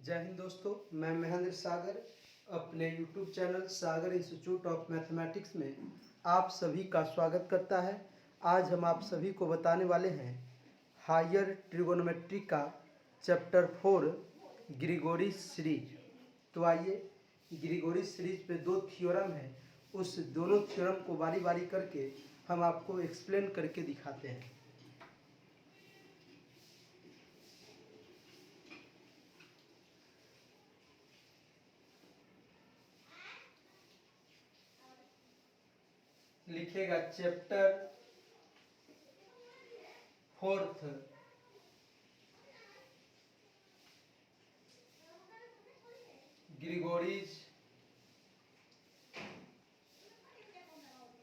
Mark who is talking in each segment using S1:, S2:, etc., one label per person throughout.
S1: जय हिंद दोस्तों, मैं महेंद्र सागर अपने YouTube channel Sagar institute of mathematics में आप सभी का स्वागत करता है। आज हम आप सभी को बताने वाले हैं हायर ट्रिगोनोमेट्री का चैप्टर 4 ग्रीगोरी सीरीज। तो आइए, ग्रीगोरी सीरीज पे दो थ्योरम है, उस दोनों थ्योरम को बारी बारी करके हम आपको एक्सप्लेन करके दिखाते हैं। लिखेगा चैप्टर 4 ग्रीगोरीज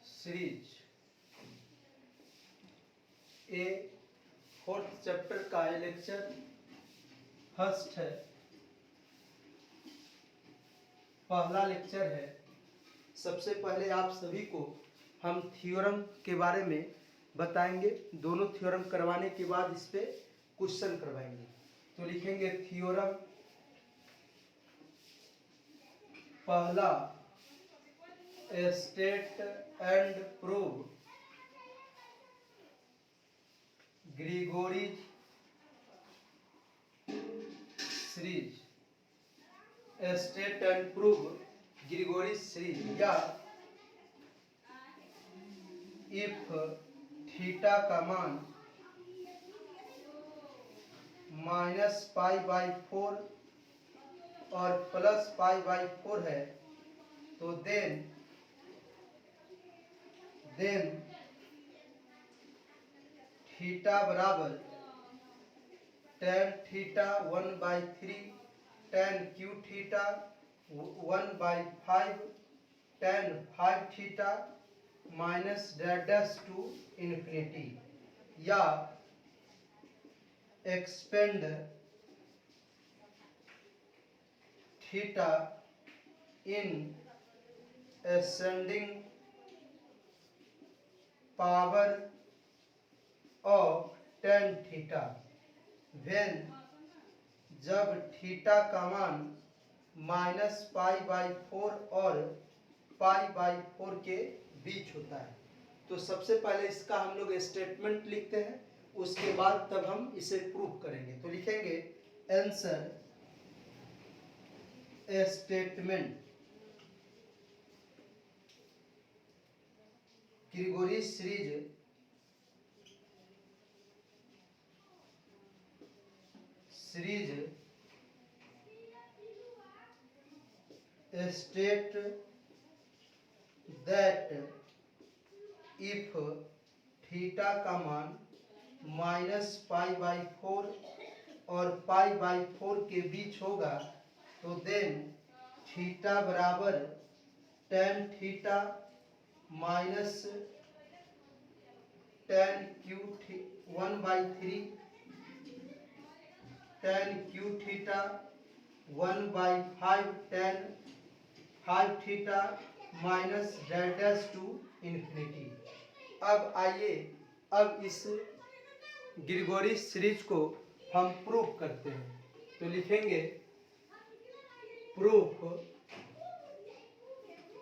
S1: सीरीज। ए फोर्थ चैप्टर का लेक्चर फर्स्ट है, पहला लेक्चर है। सबसे पहले आप सभी को हम थ्योरम के बारे में बताएंगे। दोनों थ्योरम करवाने के बाद इस पे क्वेश्चन करवाएंगे। तो लिखेंगे थ्योरम पहला, state and prove Gregory's series. State and prove Gregory's series, या इफ थीटा का मान -π/4 और +π/4 है, तो देन थीटा बराबर tan theta 1/3 tan q theta 1/5 tan 5 theta minus dash to infinity, या expand theta in ascending power of tan theta when, जब theta का मान -π/4 और π/4 के बीच होता है। तो सबसे पहले इसका हम लोग स्टेटमेंट लिखते हैं, उसके बाद तब हम इसे प्रूव करेंगे। तो लिखेंगे answer statement Gregory series state that if theta का मान -π/4 और π/4 के बीच होगा, तो देन थीटा बराबर tan theta minus tan q 1/3 tan q theta 1/5 tan 5 theta minus dash to infinity. अब आइए, अब इस ग्रीगोरी सीरीज को हम प्रूफ करते हैं। तो लिखेंगे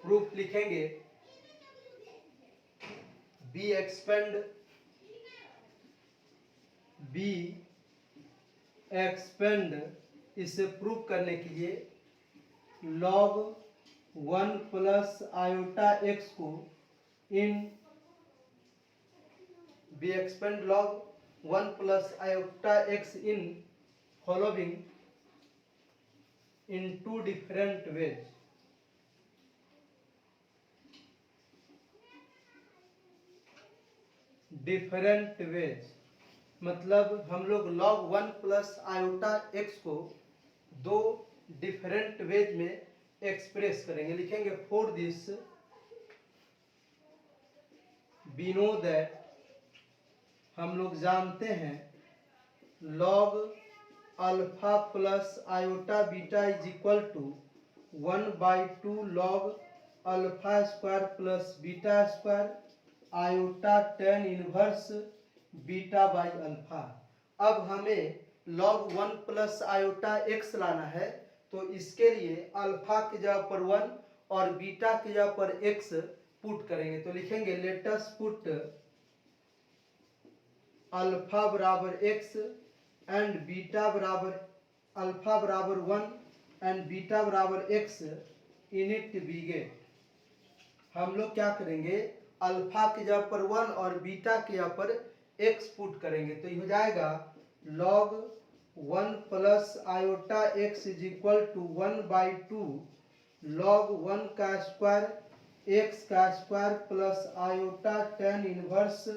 S1: प्रूफ लिखेंगे बी एक्सपेंड इसे प्रूफ करने के लिए log 1 + i x को in B expand log 1 + i x in following in two different ways। मतलब हम लोग log 1 + i x को दो डिफरेंट वेज में एक्सप्रेस करेंगे। लिखेंगे for this we know that, हम लोग जानते हैं, log alpha plus iota beta is equal to 1/2 log alpha square plus beta square iota tan inverse beta by alpha. अब हमें log 1 प्लस आयोटा x लाना है, तो इसके लिए अल्फा की जगह पर 1 और बीटा की जगह पर x पुट करेंगे। तो लिखेंगे लेट अस पुट अल्फा बराबर x एंड बीटा बराबर अल्फा बराबर 1 एंड बीटा बराबर x in it we get. हम लोग क्या करेंगे, अल्फा की जगह पर 1 और बीटा की जगह पर x पुट करेंगे। तो ये हो जाएगा log 1 plus iota x is equal to 1/2 log 1 का स्क्वायर x का square plus iota tan inverse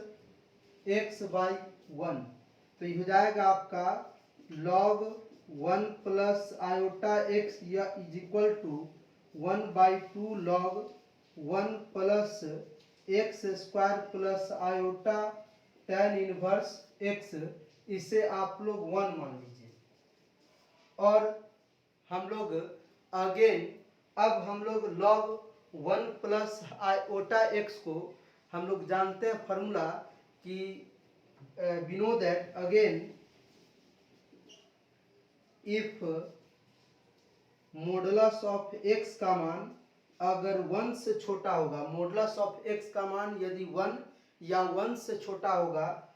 S1: x/1। तो ये हो जाएगा आपका log 1 plus iota x is equal to 1/2 log 1 plus X square plus iota tan inverse x। इसे आप लोग 1 मान लीजिए। और हम लोग अगेन अब हम लोग log 1 प्लस आयोटा x को हम लोग जानते हैं फॉर्मूला कि we know that again if modulus of x का मान अगर 1 से छोटा होगा, मॉडुलस ऑफ x का मान यदि 1 या 1 से छोटा होगा,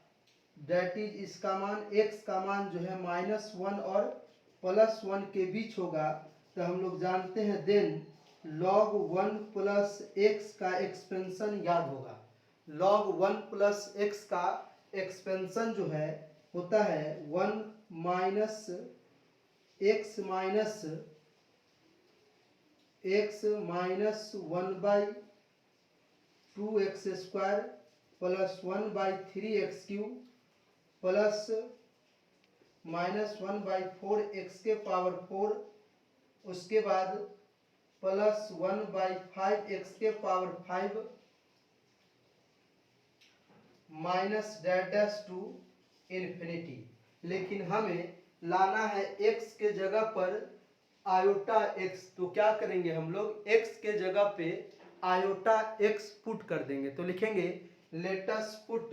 S1: दैट इज इसका मान x का मान जो है -1 और +1 के बीच होगा, तो हम लोग जानते हैं देन log 1 प्लस x का एक्सपेंशन याद होगा। log 1 प्लस x का एक्सपेंशन जो है होता है 1 minus x minus 1/2x square plus 1/3x³ plus -1/4x के पावर 4, उसके बाद प्लस 1/5x के power 5 minus dash to infinity. लेकिन हमें लाना है x के जगह पर आयोटा x, तो क्या करेंगे हम लोग x के जगह पे आयोटा x पुट कर देंगे। तो लिखेंगे लेट अस पुट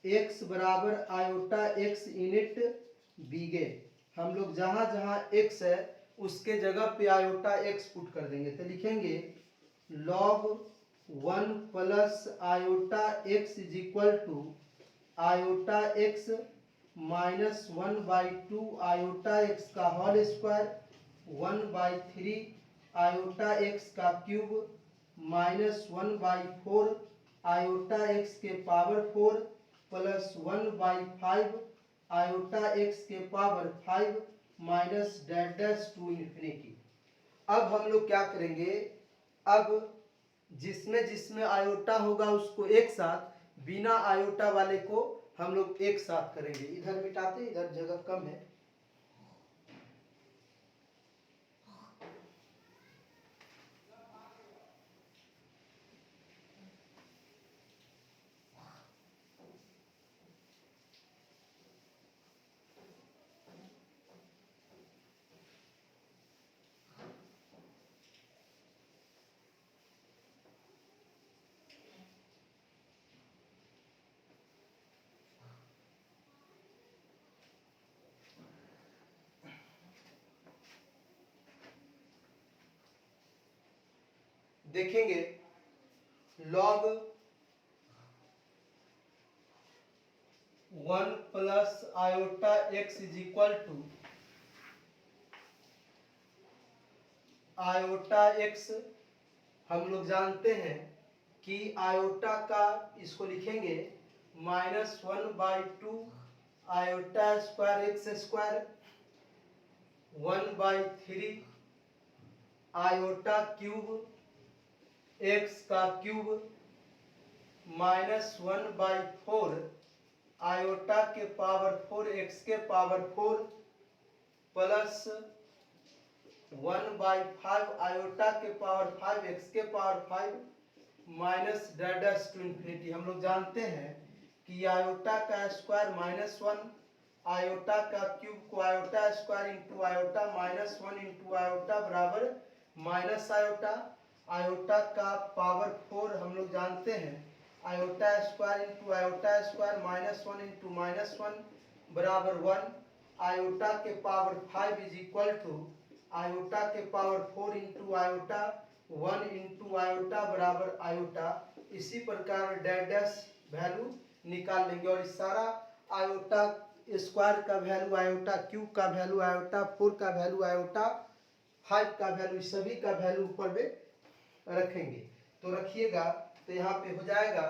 S1: x बराबर आयोटा x यूनिट बीगे। हम लोग जहां जहां x है उसके जगह पे आयोटा x पुट कर देंगे। तो लिखेंगे log 1 plus iota x is equal to iota x minus 1/2 iota x का होल स्क्वायर 1/3 आयोटा x का क्यूब माइनस 1/4 आयोटा x के पावर 4 प्लस 1/5 आयोटा x के power 5 minus dash to infinity. अब हम लोग क्या करेंगे, अब जिसमें जिसमें आयोटा होगा उसको एक साथ, बिना आयोटा वाले को हम लोग एक साथ करेंगे। इधर मिटाते, इधर जगह कम है। देखेंगे log 1 plus iota x is equal to iota x। हम लोग जानते हैं कि आयोटा का इसको लिखेंगे -1/2 iota square x square 1/3 iota cube x का क्यूब -1/4 आयोटा के पावर 4 x के पावर 4 प्लस 1/5 आयोटा के पावर 5 x के power 5 minus dash to infinity. हम लोग जानते हैं कि आयोटा का स्क्वायर -1 आयोटा का क्यूब को iota square into iota -1 into iota बराबर माइनस आयोटा। आयोटा का पावर 4 हम लोग जानते हैं iota square into iota square -1 into -1 बराबर 1। आयोटा के power 5 is equal to iota के power 4 into iota 1 into iota बराबर आयोटा। इसी प्रकार डैश वैल्यू निकाल लेंगे और इस सारा आयोटा स्क्वायर का वैल्यू आयोटा क्यूब का वैल्यू आयोटा 4 का वैल्यू आयोटा 5 का वैल्यू सभी का वैल्यू ऊपर में रखेंगे। तो रखिएगा तो यहाँ पे हो जाएगा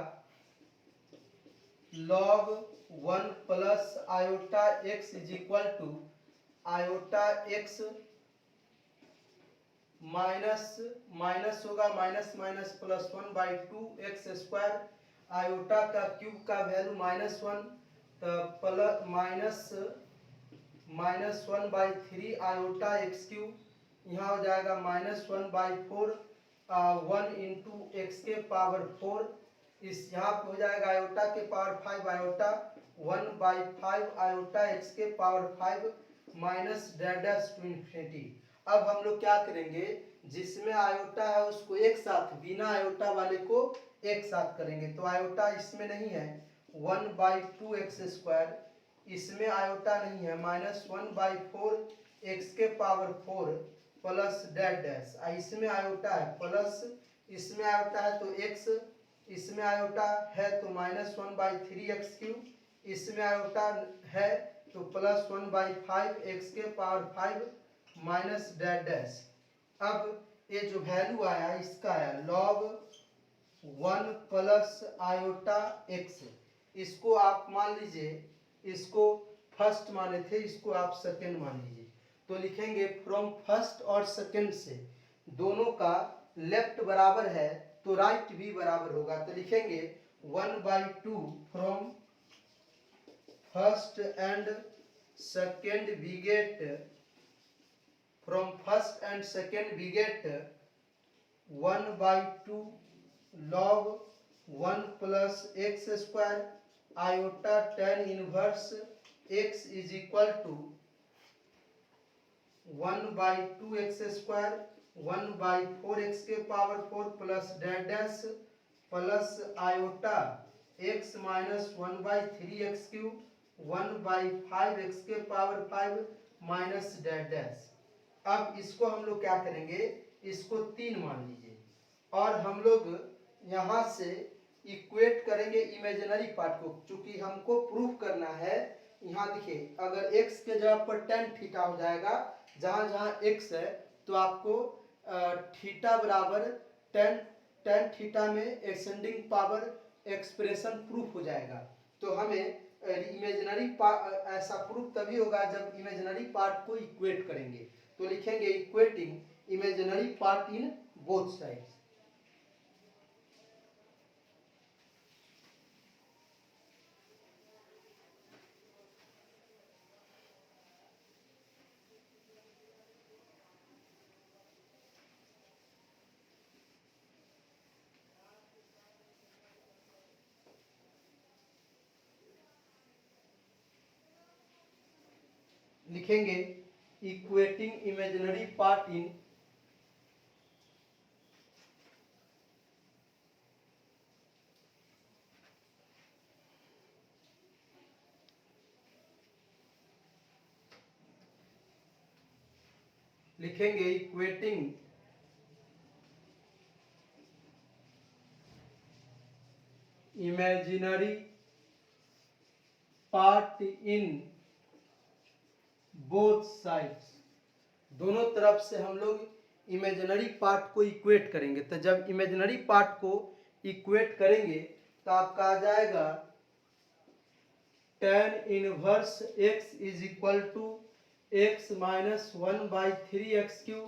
S1: log 1 plus iota x is equal to iota x minus होगा minus plus 1/2 X square. Iota का क्यूब का वैल्यू -1 तो प्लस -1/3 आयोटा एक्स क्यूब। यहाँ हो जाएगा -1/4 1 इंटू एक्स के पावर 4। इस यहाँ पे हो जाएगा आयोटा के पावर 5 आयोटा 1/5 आयोटा एक्स के power 5 minus dash to infinity. अब हम लोग क्या करेंगे, जिसमें आयोटा है उसको एक साथ, बिना आयोटा वाले को एक साथ करेंगे। तो आयोटा इसमें नहीं है 1/2 एक्स स्क्वायर, इसमें आयोटा नहीं है -1/4 एक्स के पावर 4 प्लस डैश। इसमें आयोटा है प्लस, इसमें आयोटा है तो एक्स, इसमें आयोटा है तो -1/3 एक्स क्यूब, इसमें आयोटा है तो प्लस 1/5 एक्स के पावर 5 माइनस डैश। अब ये जो वैल्यू आया इसका आया log 1 प्लस आयोटा एक्स। इसको आप मान लीजिए, इसको फर्स्ट माने थे, इसको आप सेकेंड मान लीजिए। तो लिखेंगे फ्रॉम फर्स्ट और सेकेंड से दोनों का लेफ्ट बराबर है तो राइट भी बराबर होगा। तो लिखेंगे 1/2 from first and second we get, from first and second we get 1/2 log 1 plus x square iota tan inverse x is equal to 1/2 x square 1/4 x के power 4 plus dash plus iota x minus 1/3 x cube 1/5 x के power 5 minus dash. अब इसको हम लोग क्या करेंगे, इसको 3 मान लीजिए और हम लोग यहाँ से इक्वेट करेंगे इमेजिनरी पार्ट को, क्योंकि हमको प्रूफ करना है। यहाँ देखिए अगर x के जगह पर tan थीटा हो जाएगा, जहाँ जहाँ x है तो आपको थीटा बराबर tan थीटा में एक्सटेंडिंग पावर एक्सप्रेशन प्रूफ हो जाएगा। तो हमें इमेजिनरी पार्ट ऐसा प्रूफ तभी होगा जब इमेजिनरी पार्ट को इक्वेट करेंगे। तो लिखेंगे equating imaginary part in both sides. लिखेंगे इक्वेटिंग इमेजिनरी पार्ट इन लिखेंगे equating imaginary part in both sides. दोनों तरफ से हम लोग इमेजिनरी पार्ट को इक्वेट करेंगे। तो जब इमेजिनरी पार्ट को इक्वेट करेंगे तो आपका आ जाएगा tan inverse x is equal to x minus 1/3 X cube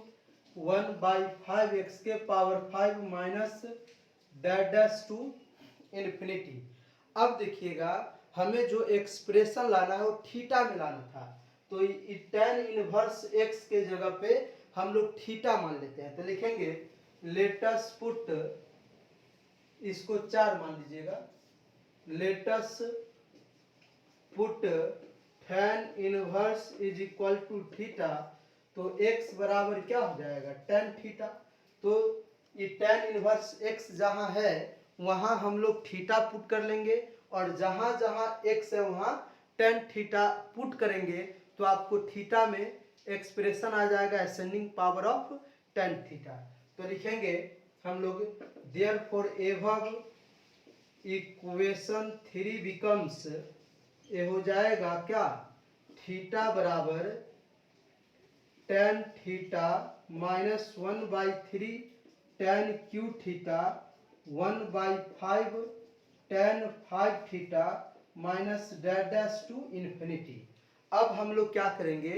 S1: 1/5 X के power 5 minus dash to infinity. अब देखिएगा हमें जो एक्सप्रेशन लाना है वो थीटा में लाना था, तो tan इनवर्स x के जगह पे हम लोग थीटा मान लेते हैं। तो लिखेंगे लेटस पुट, इसको 4 मान लीजिएगा, let's put tan inverse is equal to theta. तो x बराबर क्या हो जाएगा tan थीटा। तो ये tan इनवर्स x जहाँ है वहाँ हम लोग थीटा पुट कर लेंगे और जहाँ जहाँ x है वहाँ tan थीटा पुट करेंगे तो आपको थीटा में एक्सप्रेशन आ जाएगा ascending power of tan theta. तो लिखेंगे हम लोग देयरफॉर एबव इक्वेशन 3 बिकम्स, ये हो जाएगा क्या, थीटा बराबर tan theta minus 1/3 tan cube theta 1/5 tan 5 theta minus dash to infinity. अब हम लोग क्या करेंगे,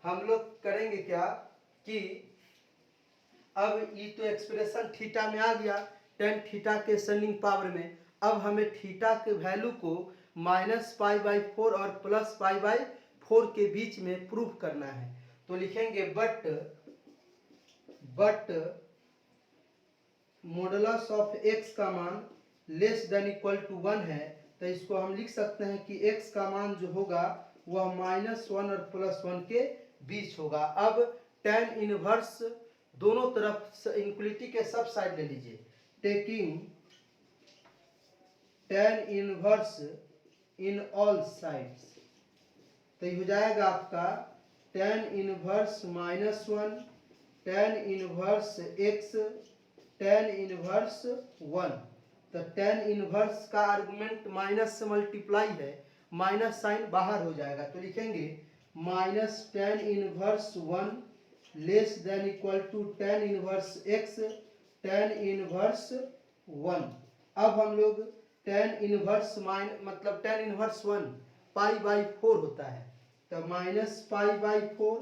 S1: हम लोग करेंगे क्या कि अब ये तो एक्सप्रेशन थीटा में आ गया tan थीटा के असेंडिंग पावर में, अब हमें थीटा के वैल्यू को -π/4 और +π/4 के बीच में प्रूफ करना है। तो लिखेंगे बट मॉडुलस ऑफ x का मान लेस देन इक्वल टू 1 है, तो इसको हम लिख सकते हैं कि x का मान जो होगा वह -1 और +1 के बीच होगा। अब tan इनवर्स दोनों तरफ इनक्वलिटी के सब साइड ले लीजिए, taking tan inverse in all sides, तो ये हो जाएगा आपका tan inverse -1 tan inverse x tan inverse 1। तो tan इनवर्स का आर्गुमेंट माइनस से मल्टीप्लाई है, माइनस साइन बाहर हो जाएगा, तो लिखेंगे minus tan inverse 1 less than equal to tan inverse x tan inverse 1। अब हम लोग tan इनवर्स मतलब tan इनवर्स 1 π/4 होता है, तो -π/4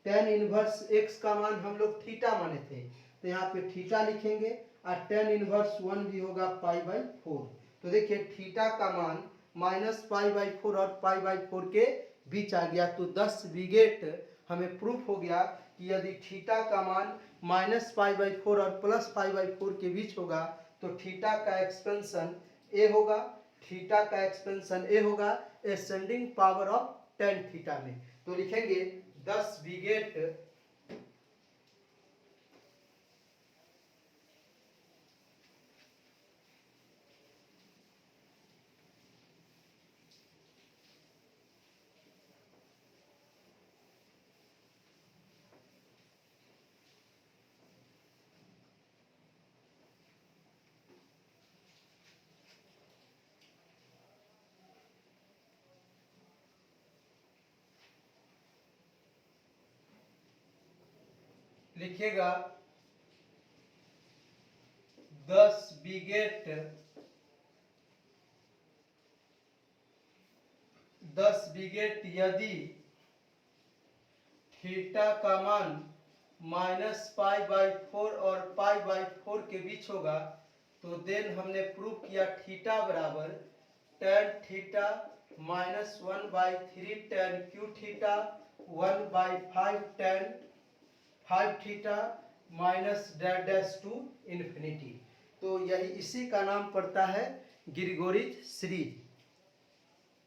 S1: tan इनवर्स x का मान हम लोग थीटा माने थे, तो यहाँ पे थीटा लिखेंगे और tan इनवर्स 1 भी होगा π/4। तो देखिए थीटा का मान -π/4 और π/4 के बीच आ गया, तो 10 विगेट हमें प्रूफ हो गया कि यदि थीटा का मान -π/4 और +π/4 के बीच होगा तो थीटा का एक्सपेंशन ए होगा, थीटा का एक्सपेंशन ए होगा ascending power of tan theta में। तो लिखेंगे 10 विगेट लिखिएगा 10 विगेट 10 विगेट यदि थीटा का मान -π/4 और π/4 के बीच होगा तो देन हमने प्रूव किया थीटा बराबर tan theta -1/3 tan cube theta 1/5 tan 5 theta minus dash to infinity. तो यही इसी का नाम पड़ता है ग्रिगोरिच सीरीज।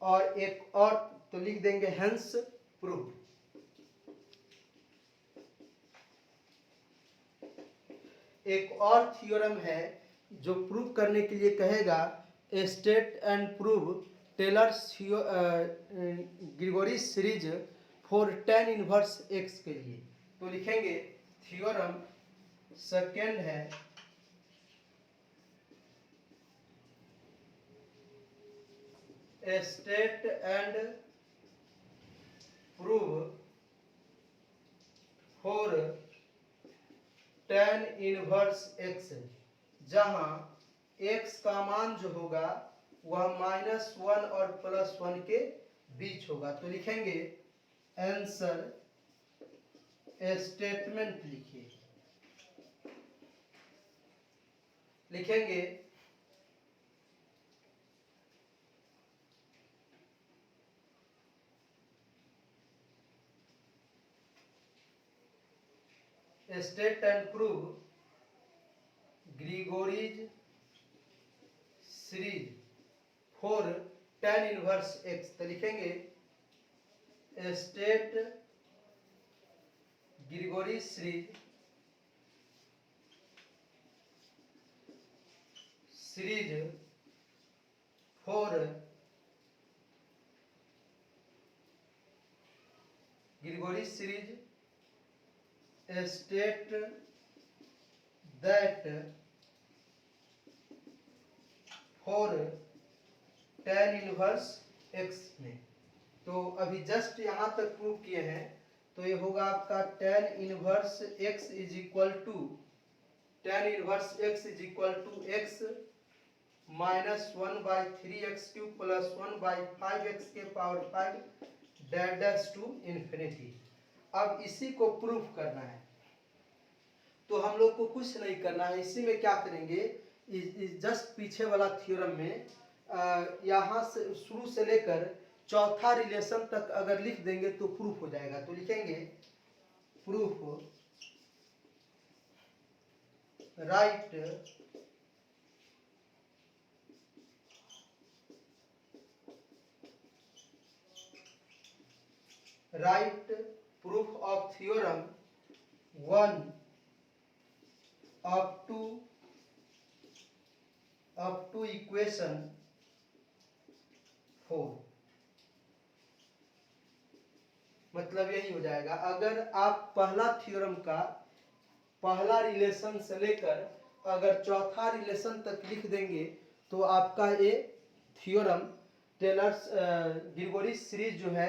S1: और एक और तो लिख देंगे हेंस प्रूफ। एक और थ्योरम है जो प्रूव करने के लिए कहेगा state and prove Taylor's Gregory's series for tan inverse x के लिए। तो लिखेंगे थ्योरम सेकेंड है state and prove for tan inverse x, जहां x का मान जो होगा वह -1 और +1 के बीच होगा। तो लिखेंगे आंसर स्टेटमेंट लिखिए, लिखेंगे state and prove Gregory's series for tan inverse x। तो लिखेंगे state Gregory's series for Gregory series state that for tan inverse x में। तो अभी जस्ट यहाँ तक प्रूव किए हैं, तो ये होगा आपका tan inverse x is equal to x minus 1/3x³ plus 1/5x के पावर 5 डैश टू इन्फिनिटी। अब इसी को प्रूफ करना है, तो हम लोग को कुछ नहीं करना है। इसी में क्या करेंगे, जस्ट पीछे वाला थ्योरम में यहाँ से शुरू से लेकर चौथा रिलेशन तक अगर लिख देंगे तो प्रूफ हो जाएगा। तो लिखेंगे proof right proof of theorem 1 up to equation 4। मतलब यही हो जाएगा। अगर आप पहला थ्योरम का पहला रिलेशन से लेकर अगर चौथा रिलेशन तक लिख देंगे तो आपका ये थ्योरम टेलर्स ग्रिगोरी सीरीज जो है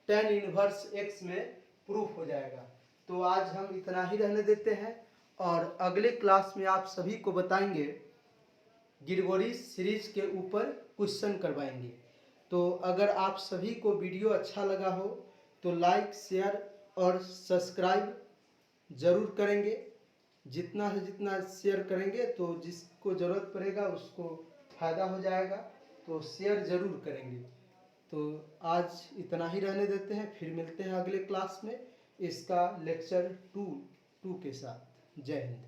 S1: tan इनवर्स x में प्रूफ हो जाएगा। तो आज हम इतना ही रहने देते हैं और अगले क्लास में आप सभी को बताएंगे, ग्रिगोरी सीरीज के ऊपर क्वेश्चन करवाएंगे। तो अगर आप सभी को वीडियो अच्छा लगा हो तो लाइक, शेयर और सब्सक्राइब ज़रूर करेंगे। जितना से जितना शेयर करेंगे तो जिसको ज़रूरत पड़ेगा उसको फ़ायदा हो जाएगा, तो शेयर ज़रूर करेंगे। तो आज इतना ही रहने देते हैं, फिर मिलते हैं अगले क्लास में इसका लेक्चर 2 के साथ। जय हिंद।